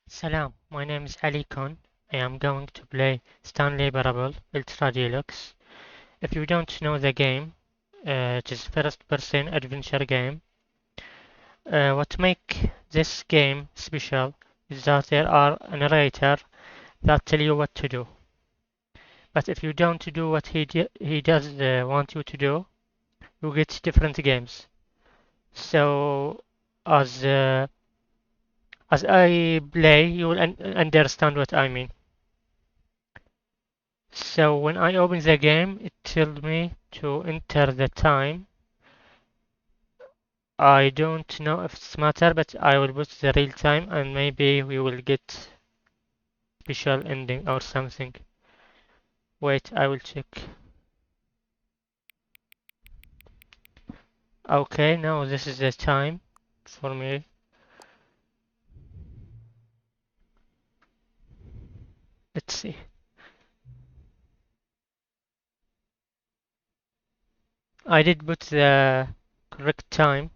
Salam, my name is Ali-kun. I am going to play Stanley Parable Ultra Deluxe. If you don't know the game, it is first-person adventure game. What make this game special is that there are a narrator that tell you what to do. But if you don't do what he does want you to do, you get different games. So as uh, as I play, you will understand what I mean. So when I open the game, it tells me to enter the time. I don't know if it's matter, but I will put the real time and maybe we will get special ending or something. Wait, I will check. Okay, now this is the time for me. Let's see. I did put the correct time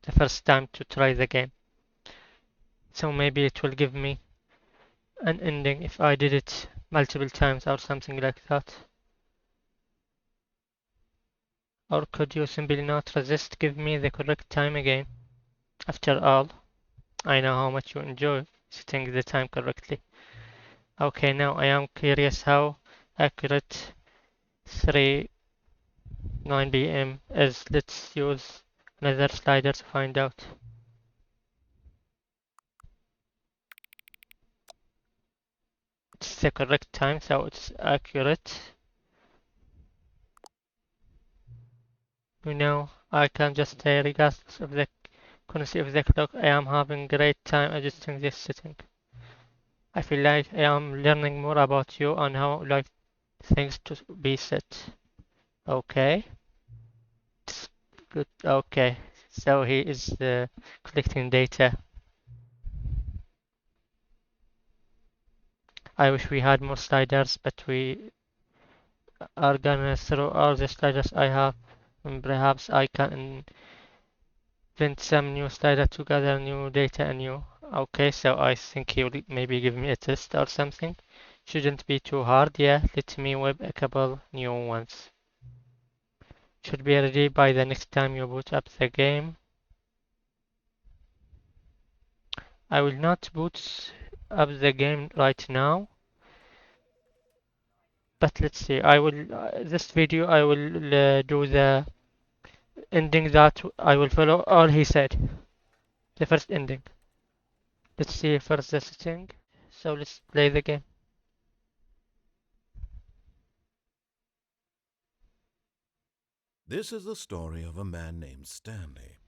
the first time to try the game. So maybe it will give me an ending if I did it multiple times or something like that. Or could you simply not resist give me the correct time again? After all, I know how much you enjoy setting the time correctly. Okay, now I am curious how accurate 3:09 p.m. is. Let's use another slider to find out. It's the correct time, so it's accurate. You know, I can just say regardless of the accuracy of the clock, I am having great time adjusting this setting. I feel like I am learning more about you and how like things to be set. Okay, it's good. Okay, so he is collecting data. I wish we had more sliders, but we are gonna throw all the sliders I have, and perhaps I can invent some new slider to gather new data and new. Okay, so I think he will maybe give me a test or something. Shouldn't be too hard. Yeah, let me web a couple new ones. Should be ready by the next time you boot up the game. I will not boot up the game right now, but let's see. I will this video I will do the ending that I will follow all he said. The first ending. Let's see first the setting. So let's play the game. This is the story of a man named Stanley.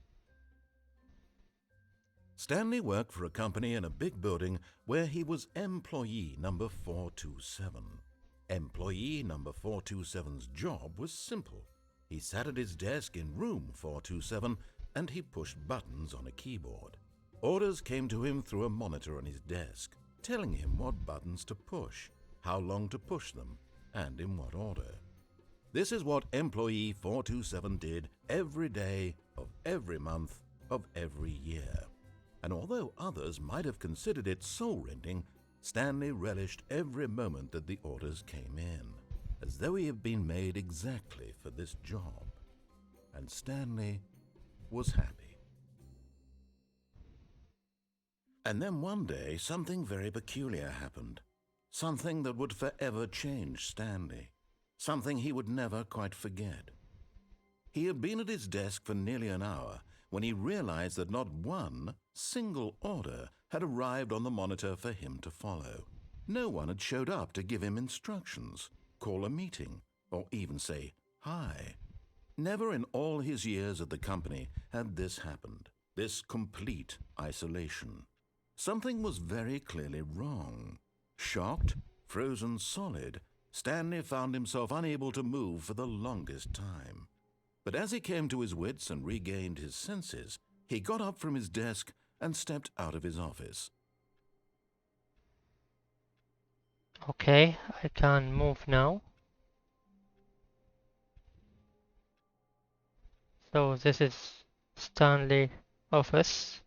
Stanley worked for a company in a big building where he was employee number 427. Employee number 427's job was simple. He sat at his desk in room 427 and he pushed buttons on a keyboard. Orders came to him through a monitor on his desk, telling him what buttons to push, how long to push them, and in what order. This is what employee 427 did every day of every month of every year. And although others might have considered it soul-rending, Stanley relished every moment that the orders came in, as though he had been made exactly for this job. And Stanley was happy. And then one day, something very peculiar happened. Something that would forever change Stanley. Something he would never quite forget. He had been at his desk for nearly an hour when he realized that not one single order had arrived on the monitor for him to follow. No one had showed up to give him instructions, call a meeting, or even say hi. Never in all his years at the company had this happened, this complete isolation. Something was very clearly wrong. Shocked, frozen solid, Stanley found himself unable to move for the longest time. But as he came to his wits and regained his senses, he got up from his desk and stepped out of his office. Okay, I can move now. So this is Stanley office.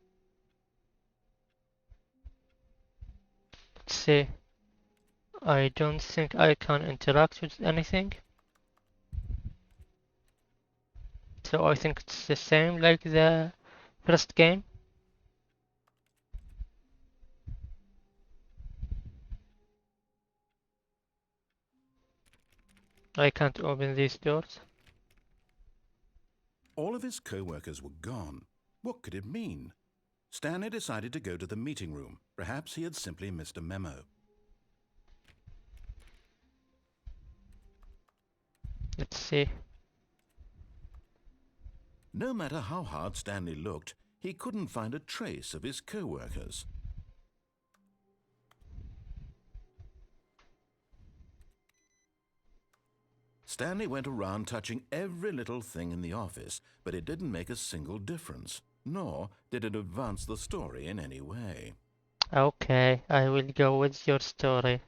see. I don't think I can interact with anything. So I think it's the same like the first game. I can't open these doors. All of his co-workers were gone. What could it mean? Stanley decided to go to the meeting room. Perhaps he had simply missed a memo. Let's see. No matter how hard Stanley looked, he couldn't find a trace of his co-workers. Stanley went around touching every little thing in the office, but it didn't make a single difference, nor did it advance the story in any way. Okay, I will go with your story.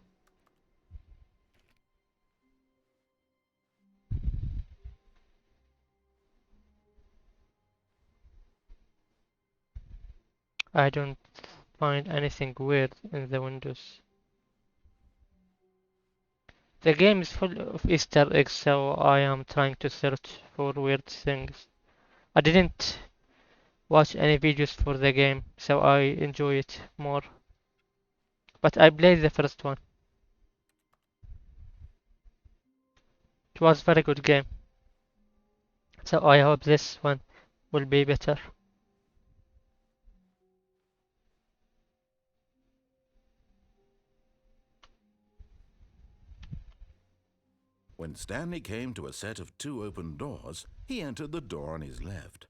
I don't find anything weird in the windows. The game is full of Easter eggs, so I am trying to search for weird things. I didn't watch any videos for the game, so I enjoy it more. But I played the first one. It was a very good game. So I hope this one will be better. When Stanley came to a set of 2 open doors, he entered the door on his left.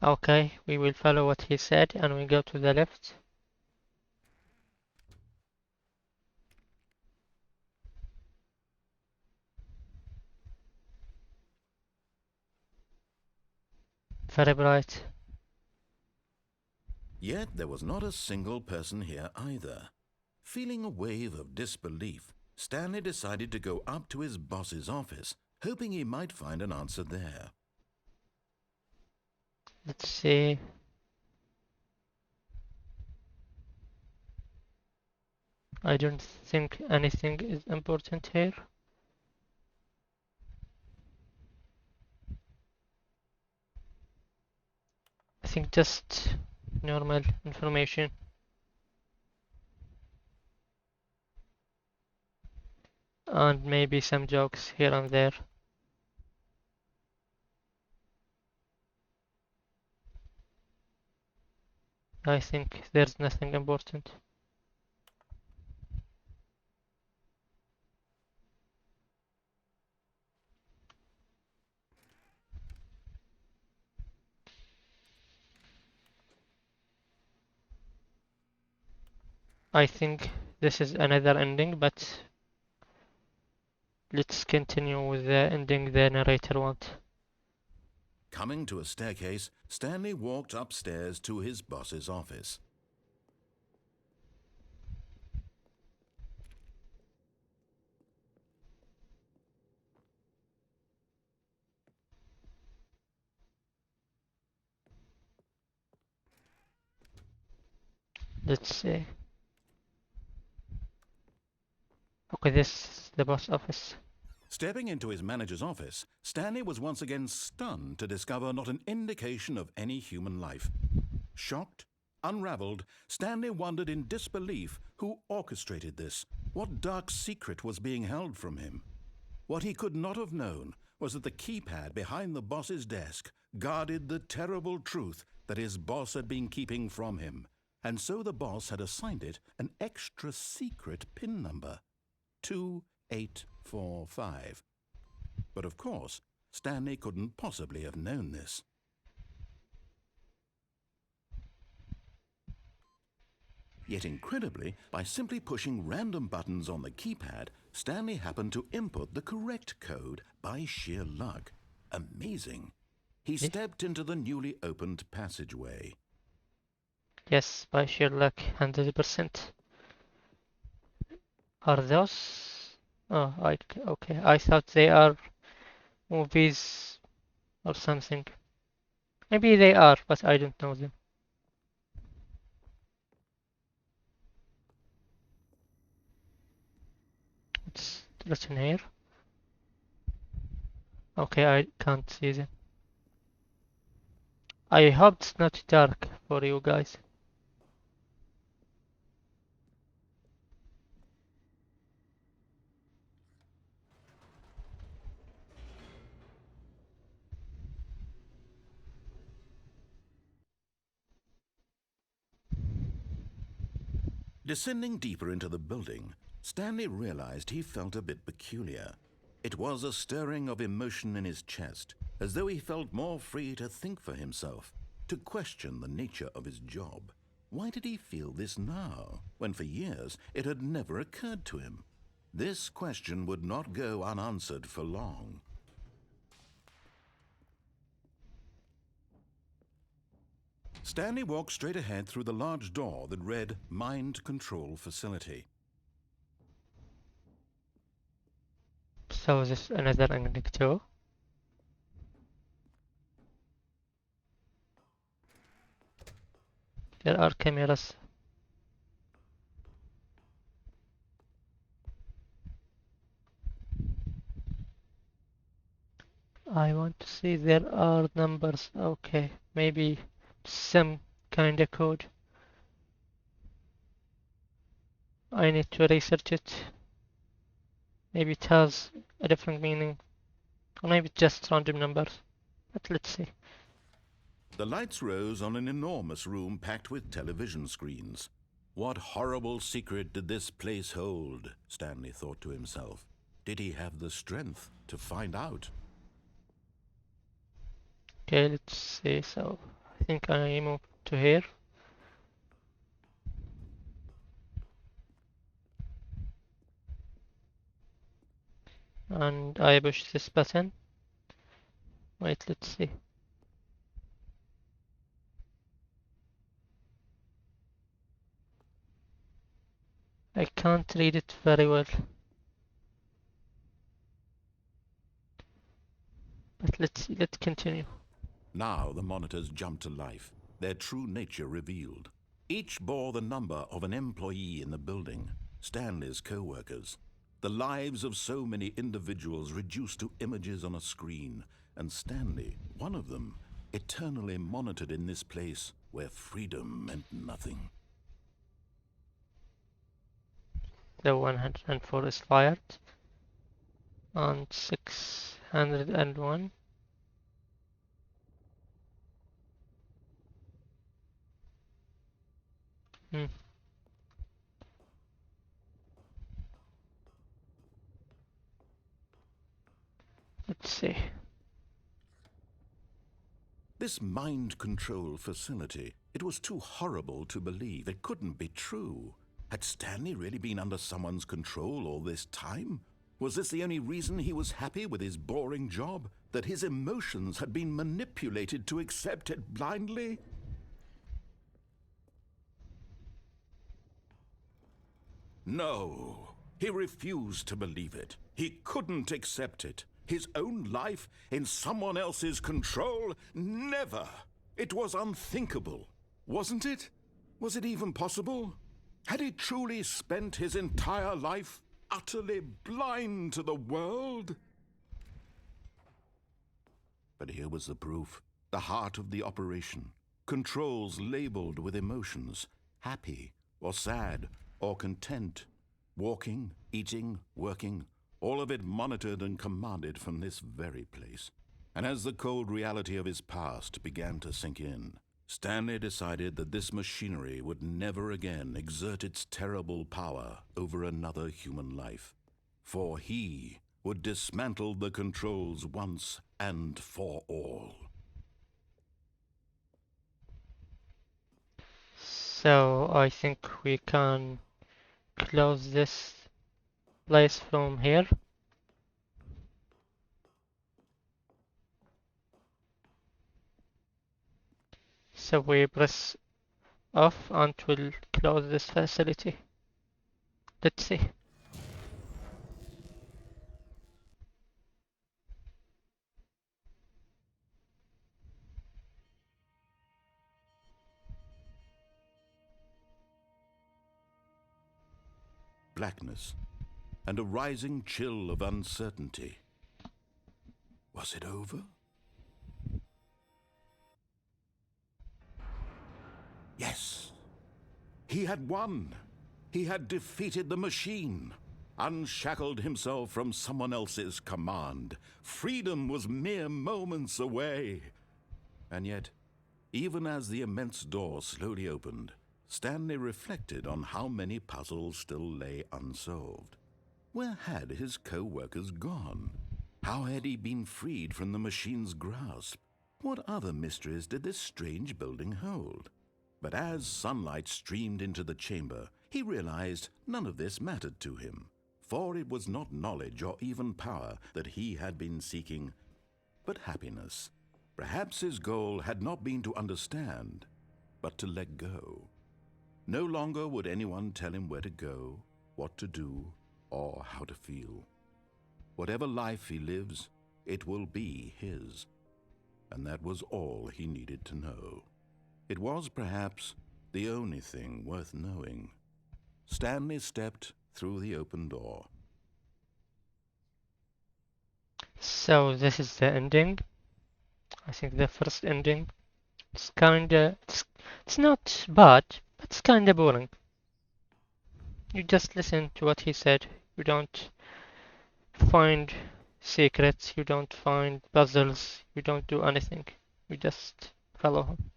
Okay, we will follow what he said and we go to the left. Very bright. Yet there was not a single person here either. Feeling a wave of disbelief, Stanley decided to go up to his boss's office, hoping he might find an answer there. Let's see. I don't think anything is important here. I think just normal information. And maybe some jokes here and there. I think there's nothing important. I think this is another ending, but let's continue with the ending the narrator wants. Coming to a staircase, Stanley walked upstairs to his boss's office. Let's see. Okay, this is the boss office. Stepping into his manager's office, Stanley was once again stunned to discover not an indication of any human life. Shocked, unraveled, Stanley wondered in disbelief who orchestrated this, what dark secret was being held from him. What he could not have known was that the keypad behind the boss's desk guarded the terrible truth that his boss had been keeping from him, and so the boss had assigned it an extra secret PIN number, 2845. But of course, Stanley couldn't possibly have known this. Yet incredibly, by simply pushing random buttons on the keypad, Stanley happened to input the correct code by sheer luck. Amazing. He stepped into the newly opened passageway. Yes, by sheer luck, 100%. Are those? Oh, okay. I thought they are movies or something. Maybe they are, but I don't know them. written here. Okay, I can't see them. I hope it's not dark for you guys. Descending deeper into the building, Stanley realized he felt a bit peculiar. It was a stirring of emotion in his chest, as though he felt more free to think for himself, to question the nature of his job. Why did he feel this now, when for years it had never occurred to him? This question would not go unanswered for long. Stanley walked straight ahead through the large door that read Mind Control Facility. So this is another ending too. There are cameras. I want to see there are numbers. Okay, maybe some kind of code. I need to research it. Maybe it has a different meaning. Or maybe just random numbers. But let's see. The lights rose on an enormous room packed with television screens. What horrible secret did this place hold? Stanley thought to himself. Did he have the strength to find out? Okay, let's see. So I think I move to here. And I push this button. Wait, let's see. I can't read it very well. But let's see, let's continue. Now the monitors jumped to life, their true nature revealed. Each bore the number of an employee in the building, Stanley's co-workers. The lives of so many individuals reduced to images on a screen, and Stanley, one of them, eternally monitored in this place where freedom meant nothing. The 104 is fired. And 601. Hmm. Let's see. This mind control facility, it was too horrible to believe. It couldn't be true. Had Stanley really been under someone's control all this time? Was this the only reason he was happy with his boring job? That his emotions had been manipulated to accept it blindly? No, he refused to believe it. He couldn't accept it. His own life in someone else's control? Never! It was unthinkable. Wasn't it? Was it even possible? Had he truly spent his entire life utterly blind to the world? But here was the proof. The heart of the operation. Controls labeled with emotions. Happy, or sad, or content. Walking, eating, working. All of it monitored and commanded from this very place. And as the cold reality of his past began to sink in, Stanley decided that this machinery would never again exert its terrible power over another human life. For he would dismantle the controls once and for all. So I think we can close this place from here. So we press off and we'll close this facility. Let's see. Blackness. and a rising chill of uncertainty. Was it over? Yes. He had won. He had defeated the machine, unshackled himself from someone else's command. Freedom was mere moments away. And yet, even as the immense door slowly opened, Stanley reflected on how many puzzles still lay unsolved. Where had his co-workers gone? How had he been freed from the machine's grasp? What other mysteries did this strange building hold? But as sunlight streamed into the chamber, he realized none of this mattered to him, for it was not knowledge or even power that he had been seeking, but happiness. Perhaps his goal had not been to understand, but to let go. No longer would anyone tell him where to go, what to do, or how to feel. Whatever life he lives, it will be his. And that was all he needed to know. It was perhaps the only thing worth knowing. Stanley stepped through the open door. So this is the ending. I think the first ending. It's kinda, it's not bad, but it's kinda boring. You just listen to what he said. You don't find secrets, you don't find puzzles, you don't do anything. You just follow him.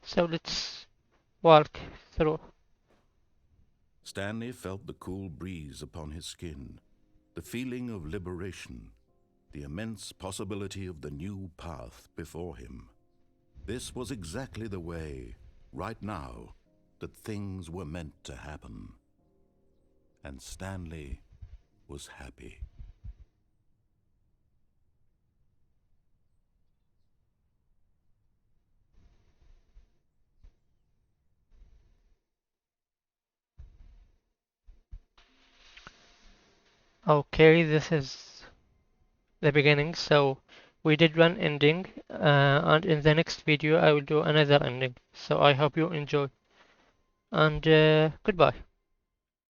So let's walk through. Stanley felt the cool breeze upon his skin, the feeling of liberation, the immense possibility of the new path before him. This was exactly the way, right now, that things were meant to happen. And Stanley was happy. Okay, this is the beginning. So we did one ending, and in the next video I will do another ending. So I hope you enjoy, and goodbye.